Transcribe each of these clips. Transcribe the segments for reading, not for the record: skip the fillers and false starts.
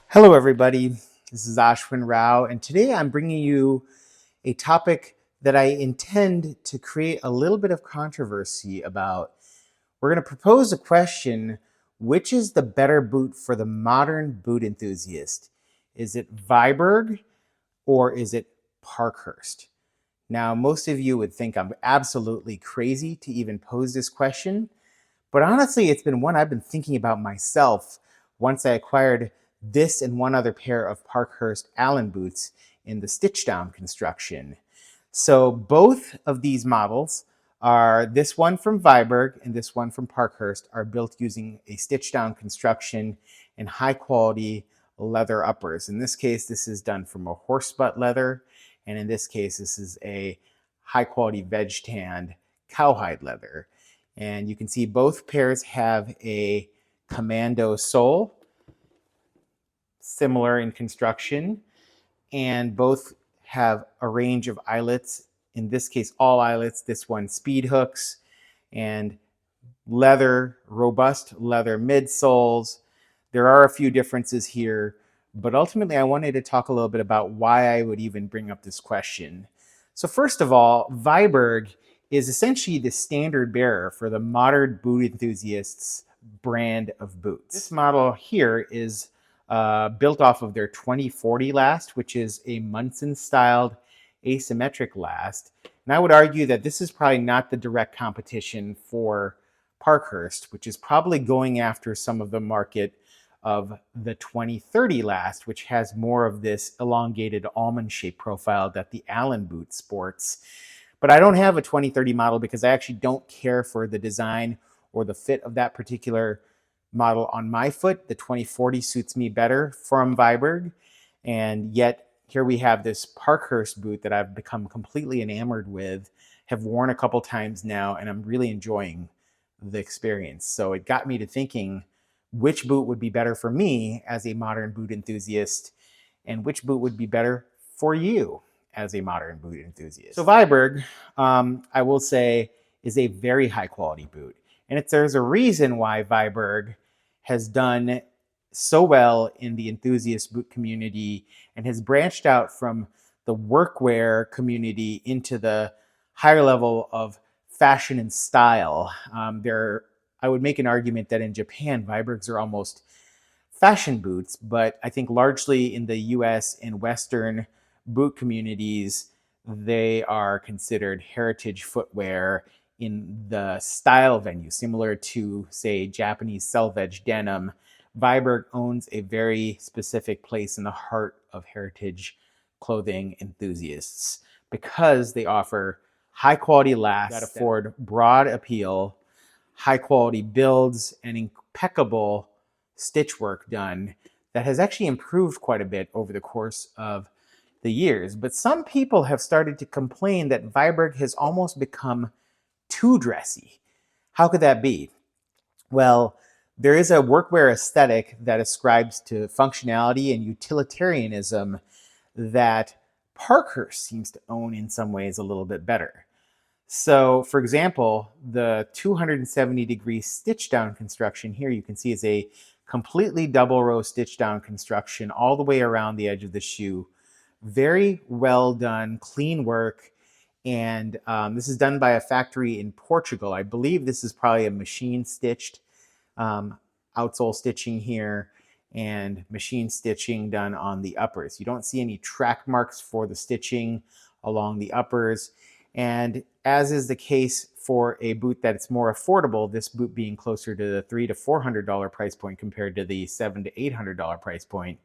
Hello, everybody. This is Ashwin Rao, and today I'm bringing you a topic that I intend to create a little bit of controversy about. We're going to propose a question: which is the better boot for the modern boot enthusiast? Is it Viberg or is it Parkhurst? Now, most of you would think I'm absolutely crazy to even pose this question, but honestly, it's been one I've been thinking about myself once I acquired this and one other pair of Parkhurst Allen boots in the stitch down construction. So both of these models are, this one from Viberg and this one from Parkhurst, are built using a stitch down construction and high quality leather uppers. In this case, this is done from a horse butt leather, and in this case, this is a high quality veg tanned cowhide leather. And you can see both pairs have a commando sole, similar in construction, and both have a range of eyelets. In this case, all eyelets, this one speed hooks, and leather, robust leather midsoles. There are a few differences here, but ultimately I wanted to talk a little bit about why I would even bring up this question. So first of all, Viberg is essentially the standard bearer for the modern boot enthusiasts brand of boots. This model here is built off of their 2040 last, which is a Munson-styled asymmetric last. And I would argue that this is probably not the direct competition for Parkhurst, which is probably going after some of the market of the 2030 last, which has more of this elongated almond-shaped profile that the Allen boot sports. But I don't have a 2030 model because I actually don't care for the design or the fit of that particular model on my foot. The 2040 suits me better from Viberg, and yet here we have this Parkhurst boot that I've become completely enamored with, have worn a couple times now, and I'm really enjoying the experience. So it got me to thinking which boot would be better for me as a modern boot enthusiast, and which boot would be better for you as a modern boot enthusiast. So Viberg, I will say, is a very high quality boot. And there's a reason why Viberg has done so well in the enthusiast boot community and has branched out from the workwear community into the higher level of fashion and style. I would make an argument that in Japan, Vibergs are almost fashion boots, but I think largely in the US and Western boot communities, they are considered heritage footwear in the style venue, similar to, say, Japanese selvage denim. Viberg owns a very specific place in the heart of heritage clothing enthusiasts because they offer high quality lasts that afford broad appeal, high quality builds, and impeccable stitch work done that has actually improved quite a bit over the course of the years. But some people have started to complain that Viberg has almost become too dressy. How could that be? Well, there is a workwear aesthetic that ascribes to functionality and utilitarianism that Parkhurst seems to own in some ways a little bit better. So, for example, the 270-degree stitch down construction here you can see is a completely double row stitch down construction all the way around the edge of the shoe. Very well done, clean work. And this is done by a factory in Portugal. I believe this is probably a machine stitched outsole stitching here and machine stitching done on the uppers. You don't see any track marks for the stitching along the uppers. And as is the case for a boot that's more affordable, this boot being closer to the $300 to $400 price point compared to the $700 to $800 price point,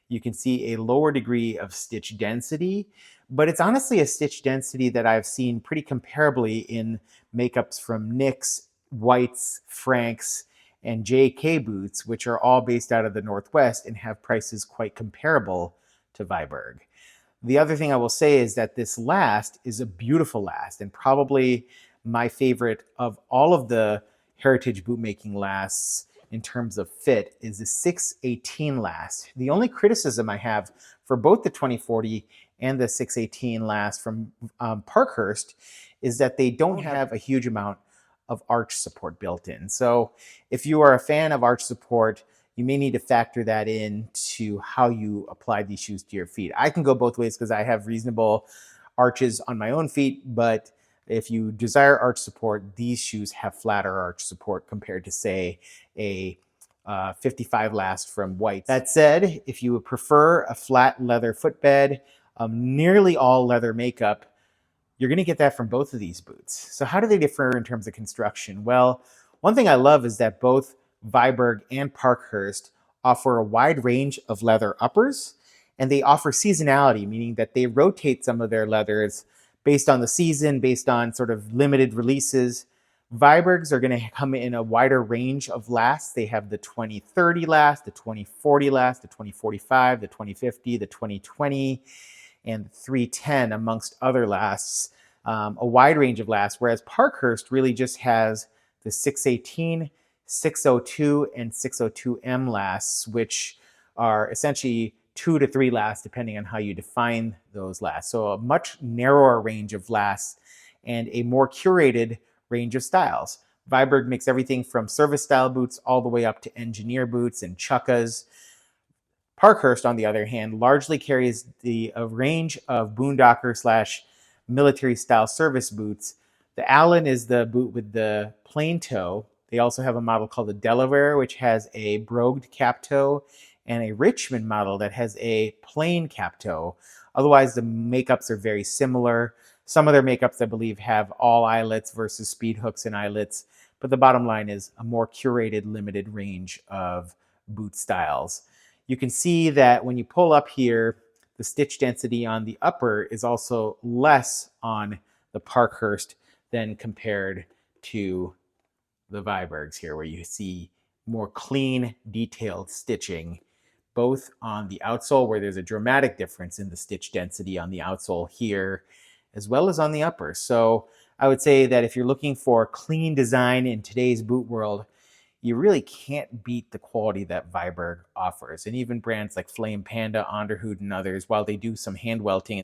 you can see a lower degree of stitch density, but it's honestly a stitch density that I've seen pretty comparably in makeups from Nicks, Whites, Franks, and JK boots, which are all based out of the Northwest and have prices quite comparable to Viberg. The other thing I will say is that this last is a beautiful last, and probably my favorite of all of the heritage bootmaking lasts in terms of fit is the 618 last. The only criticism I have for both the 2040 and the 618 last from Parkhurst is that they don't have a huge amount of arch support built in. So if you are a fan of arch support, you may need to factor that into how you apply these shoes to your feet. I can go both ways because I have reasonable arches on my own feet, but if you desire arch support, these shoes have flatter arch support compared to, say, a 55 last from White. That said, if you would prefer a flat leather footbed, nearly all leather makeup, you're going to get that from both of these boots. So how do they differ in terms of construction? Well, one thing I love is that both Viberg and Parkhurst offer a wide range of leather uppers, and they offer seasonality, meaning that they rotate some of their leathers based on the season, based on sort of limited releases. Vibergs are going to come in a wider range of lasts. They have the 2030 last, the 2040 last, the 2045, the 2050, the 2020, and the 310, amongst other lasts, a wide range of lasts, whereas Parkhurst really just has the 618, 602, and 602M lasts, which are essentially 2 to 3 lasts, depending on how you define those lasts. So a much narrower range of lasts and a more curated range of styles. Viberg makes everything from service style boots all the way up to engineer boots and chukkas. Parkhurst, on the other hand, largely carries a range of boondocker / military style service boots. The Allen is the boot with the plain toe. They also have a model called the Delaware, which has a brogued cap toe, and a Richmond model that has a plain cap toe. Otherwise, the makeups are very similar. Some of their makeups, I believe, have all eyelets versus speed hooks and eyelets. But the bottom line is a more curated, limited range of boot styles. You can see that when you pull up here, the stitch density on the upper is also less on the Parkhurst than compared to the Vibergs here, where you see more clean, detailed stitching, both on the outsole, where there's a dramatic difference in the stitch density on the outsole here, as well as on the upper. So I would say that if you're looking for clean design in today's boot world, you really can't beat the quality that Viberg offers. And even brands like Flame Panda, Onderhood, and others, while they do some hand welting,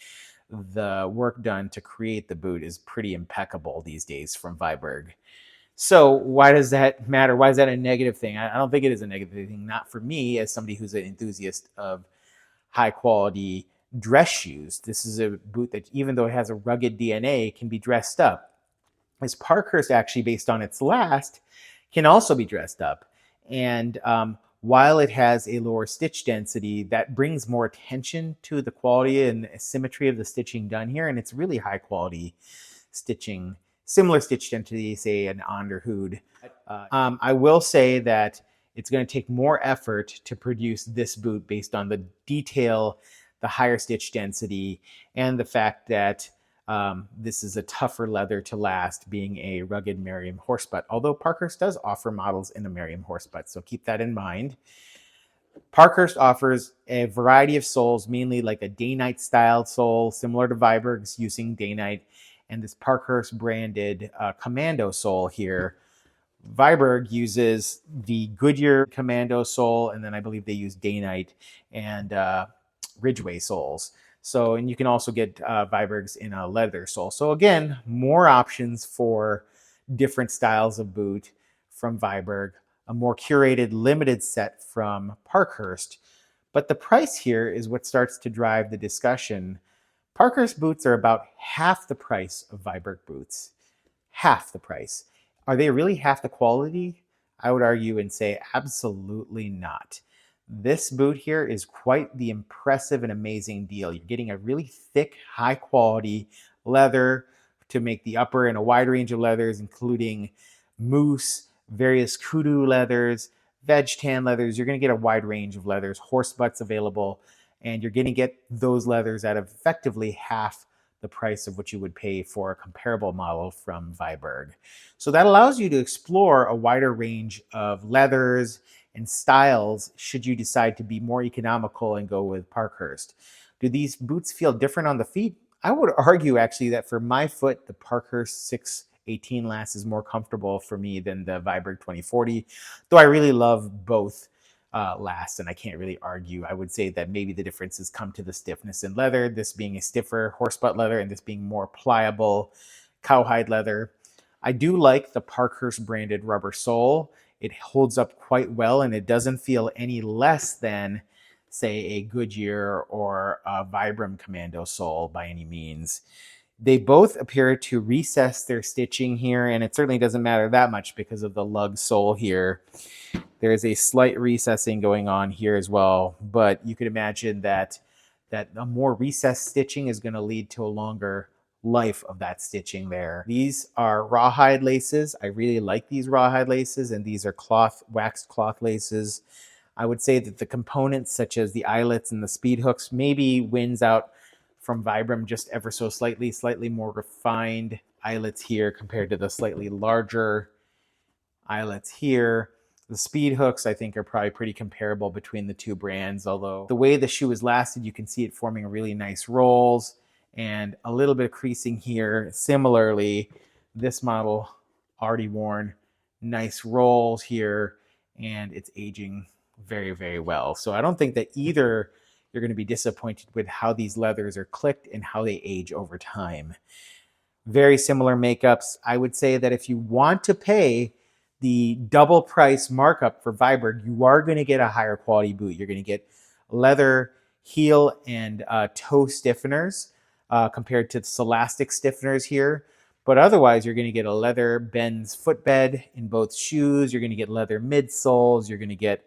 the work done to create the boot is pretty impeccable these days from Viberg. So why does that matter? Why is that a negative thing? I don't think it is a negative thing, not for me as somebody who's an enthusiast of high quality dress shoes. This is a boot that, even though it has a rugged DNA, can be dressed up. As Parkhurst, actually, based on its last, can also be dressed up. And while it has a lower stitch density, that brings more attention to the quality and symmetry of the stitching done here. And it's really high quality stitching, similar stitch density, say, an Onderhood. I will say that it's going to take more effort to produce this boot based on the detail, the higher stitch density, and the fact that this is a tougher leather to last, being a rugged Merriam horsebutt, although Parkhurst does offer models in a Merriam horsebutt, so keep that in mind. Parkhurst offers a variety of soles, mainly like a day-night style sole, similar to Viberg's, using day-night, and this Parkhurst branded commando sole here. Viberg uses the Goodyear commando sole, and then I believe they use day-night and Ridgeway soles. So, and you can also get Vibergs in a leather sole. So again, more options for different styles of boot from Viberg, a more curated, limited set from Parkhurst. But the price here is what starts to drive the discussion. Parkhurst boots are about half the price of Viberg boots. Half the price. Are they really half the quality? I would argue and say absolutely not. This boot here is quite the impressive and amazing deal. You're getting a really thick, high quality leather to make the upper, and a wide range of leathers, including moose, various kudu leathers, veg tan leathers. You're going to get a wide range of leathers, horse butts available, and you're going to get those leathers at effectively half the price of what you would pay for a comparable model from Viberg. So that allows you to explore a wider range of leathers and styles should you decide to be more economical and go with Parkhurst. Do these boots feel different on the feet? I would argue actually that for my foot, the Parkhurst 618 last is more comfortable for me than the Viberg 2040, though I really love both lasts, and I can't really argue. I would say that maybe the differences come to the stiffness in leather, this being a stiffer horsebutt leather and this being more pliable cowhide leather. I do like the Parkhurst branded rubber sole. It holds up quite well and it doesn't feel any less than, say, a Goodyear or a Vibram Commando sole by any means. They both appear to recess their stitching here, and it certainly doesn't matter that much because of the lug sole here. There is a slight recessing going on here as well, but you could imagine that a more recessed stitching is going to lead to a longer life of that stitching there. These are rawhide laces. I really like these rawhide laces, and these are waxed cloth laces. I would say that the components such as the eyelets and the speed hooks maybe wins out from Vibram just ever so slightly more refined eyelets here compared to the slightly larger eyelets here. The speed hooks, I think, are probably pretty comparable between the two brands, although the way the shoe is lasted, you can see it forming really nice rolls and a little bit of creasing here. Similarly, this model already worn nice rolls here, and it's aging very, very well. So I don't think that either you're going to be disappointed with how these leathers are clicked and how they age over time. Very similar makeups. I would say that if you want to pay the double price markup for Viberg, you are going to get a higher quality boot. You're going to get leather heel and toe stiffeners compared to Celastic stiffeners here. But otherwise, you're going to get a leather Ben's footbed in both shoes. You're going to get leather midsoles. You're going to get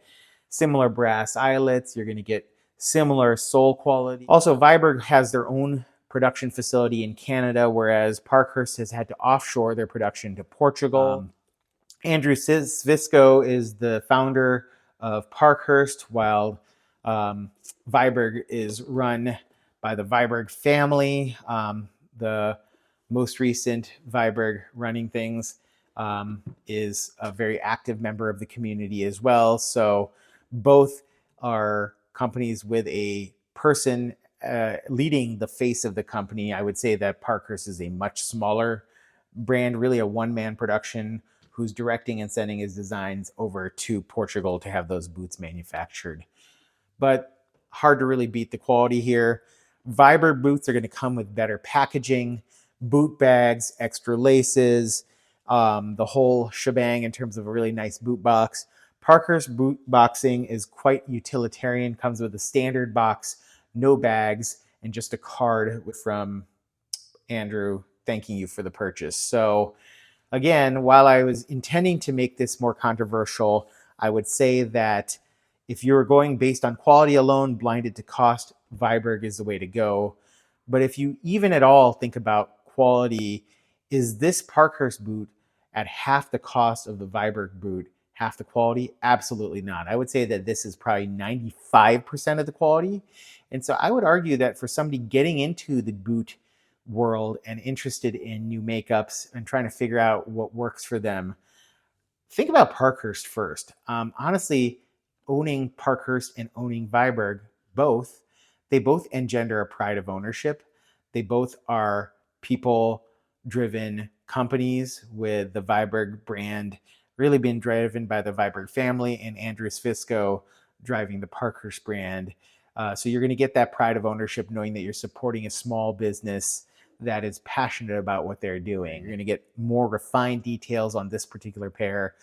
similar brass eyelets. You're going to get similar sole quality. Also, Viberg has their own production facility in Canada, whereas Parkhurst has had to offshore their production to Portugal. Andrew Svisco is the founder of Parkhurst, while Viberg is run by the Viberg family. The most recent Viberg running things is a very active member of the community as well. So both are companies with a person leading the face of the company. I would say that Parkhurst is a much smaller brand, really a one-man production, who's directing and sending his designs over to Portugal to have those boots manufactured. But hard to really beat the quality here. Viberg boots are going to come with better packaging, boot bags, extra laces, the whole shebang in terms of a really nice boot box. Parkhurst boot boxing is quite utilitarian, comes with a standard box, no bags, and just a card from Andrew thanking you for the purchase. So again, while I was intending to make this more controversial, I would say that if you're going based on quality alone, blinded to cost, Viberg is the way to go. But if you even at all think about quality, is this Parkhurst boot at half the cost of the Viberg boot, half the quality? Absolutely not. I would say that this is probably 95% of the quality. And so I would argue that for somebody getting into the boot world and interested in new makeups and trying to figure out what works for them, think about Parkhurst first. Honestly, owning Parkhurst and owning Viberg, they both engender a pride of ownership. They both are people-driven companies, with the Viberg brand really being driven by the Viberg family and Andrew Svisco driving the Parkhurst brand. So you're going to get that pride of ownership knowing that you're supporting a small business that is passionate about what they're doing. You're going to get more refined details on this particular pair.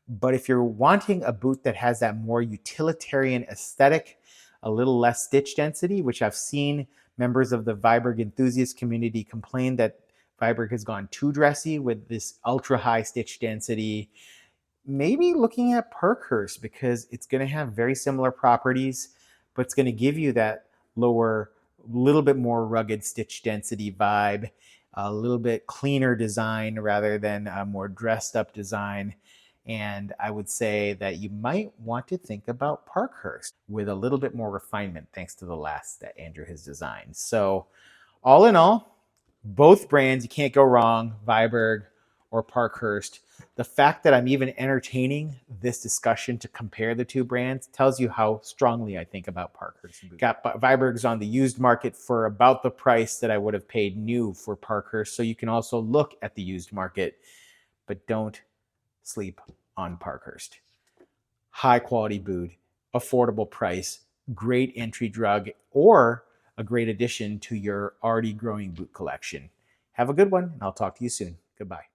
But if you're wanting a boot that has that more utilitarian aesthetic, a little less stitch density, which I've seen members of the Viberg enthusiast community complain that Viberg has gone too dressy with this ultra high stitch density, maybe looking at Parkhurst, because it's going to have very similar properties, but it's going to give you that lower, little bit more rugged stitch density vibe, a little bit cleaner design rather than a more dressed up design. And I would say that you might want to think about Parkhurst with a little bit more refinement thanks to the last that Andrew has designed. So all in all, both brands, you can't go wrong, Viberg or Parkhurst. The fact that I'm even entertaining this discussion to compare the two brands tells you how strongly I think about Parkhurst. Got Viberg's on the used market for about the price that I would have paid new for Parkhurst. So you can also look at the used market, but don't sleep on Parkhurst. High quality boot, affordable price, great entry drug, or a great addition to your already growing boot collection. Have a good one, and I'll talk to you soon. Goodbye.